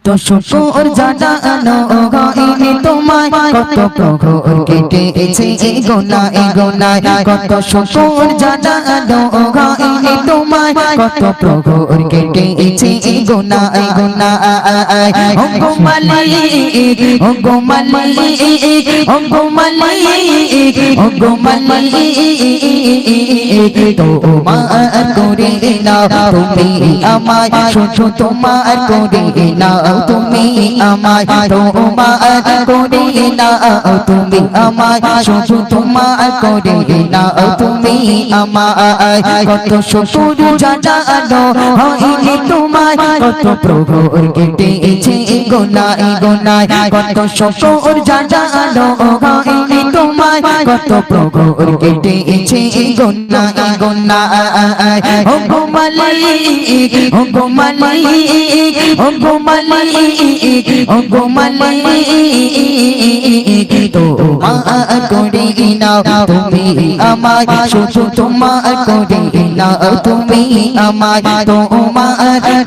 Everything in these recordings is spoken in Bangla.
কত শুকর জানানো গাইনি তোমায় কত প্রহর কেটেছে এই গোনায় কত শুকর জানানো গাইনি তোমায় কত প্রহর কেটেছে এই গোনায় ও গো মালিক ও গো মালিক ও গো মালিক ও গো মালিক তোমার করে নাও তুমি আমায় শুধু তোমার করে নাও তুমি আমায় তোমার করে নাও তুমি আমায় শুধু তোমার করে নাও তুমি আমায় কত শুকর জানানো হইনি তোমায় কত প্রভুর কেটেছে গোনায় কত শুকর জানানো হইনি তোমায় কত প্রভুর কেটেছে গোনায় ও গো মালিক ও গো মালিক ও গো মালিক ও গো মালিক তোমার করে নাও তুমি আমায় শুধু তোমার করে নাও তুমি আমায় তোমার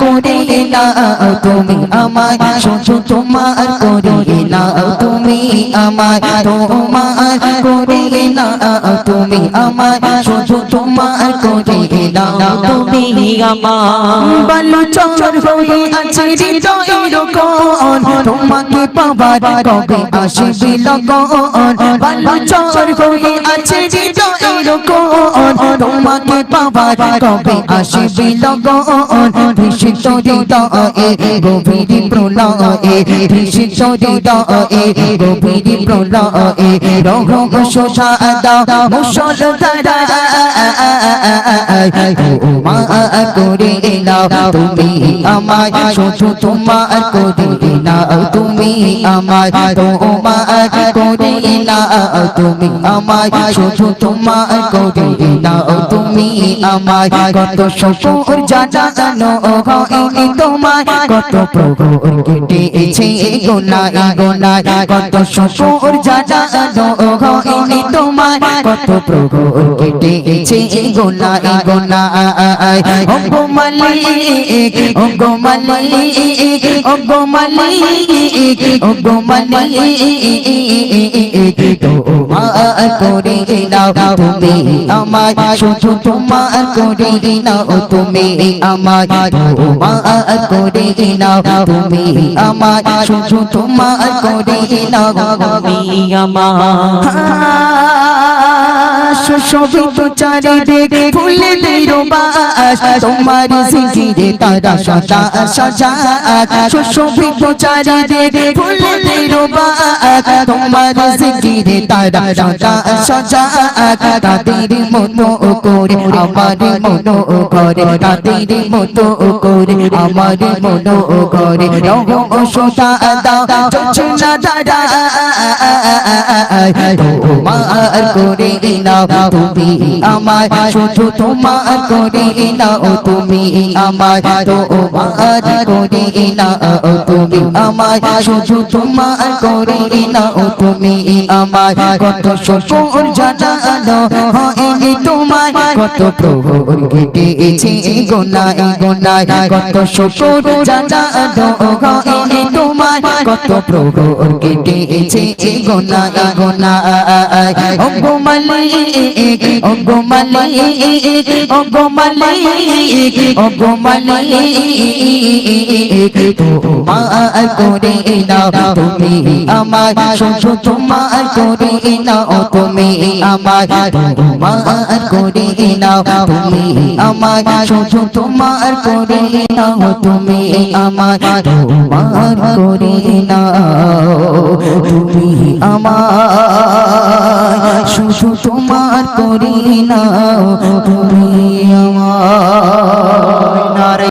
করে নাও তুমি আমায় শুধু তোমার করে নাও তুমি আমায় তোমার করে নাও তুমি আমায় শুধু তোমার করে নাও তুমি আমার বালু চর হয়ে আছে হৃদয়ের কোণ তোমাকে পাবার কবে আসবে লগন বালু চর হয়ে আছে হৃদয়ের কোণ তোমাকে পাবার কবে আসবে লগন ভীষিত হৃদয়ে গভীর প্রলয়ে ভীষিত হৃদয়ে গভীর প্রলয়ে রহস্য সাদা মুসল ধারা তোমার করে নাও তুমি আমায় শুধু তোমার করে নাও তুমি আমায় তোমার করে নাও তুমি আমায় শুধু তোমার করে নাও তুমি আমায় কত শুকর জানানো হইনি তোমায় কত প্রভুর কেটেছে গোনায় কত শুকর জানানো হইনি তোমায় কত প্রভুর কেটেছে গোনায় ও গো মালিক ও গো মালিক ও গো মালিক ও গো মালিক তোমার করে নাও তুমি আমায় শুধু তোমার করে নাও তুমি আমায় তোমার করে নাও তুমি আমায় শুধু তোমার করে নাও তুমি আমায় শোভিত চারিদিকে ফুলের বাস তোমার জিকিরে তারা সদা সাজা শোভিত চারিদিকে ফুলের বাস তোমার জিকিরে তারা সদা সাজা তাদের মতো করে আমার মনো করে তাদের মতো করে আমার মনো করে রহস্যটা দাও চোচনা দাদা তোমার করে নাও তুমি আমায় শুধু তোমার করে নাও তুমি আমায় তোমার করে নাও তুমি আমায় শুধু তোমার করে নাও তুমি আমায় কত শুকর জানানো হইনি তোমায় কত প্রভুর কেটেছে গোনায় কত শুকর জানানো হইনি তোমায় কত প্রভুর কেটেছে গোনায় ও গো মালিক ও গো মালিক ও গো মালিক ও গো মালিক তোমার করে নাও তুমি আমায় শুধু তোমার করে নাও তুমি আমায় তোমার করে নাও তুমি আমায় শুধু তোমার করে নাও তুমি আমায় তোমার করে নাও তুমি আমায় শুধু তোমার করে নাও।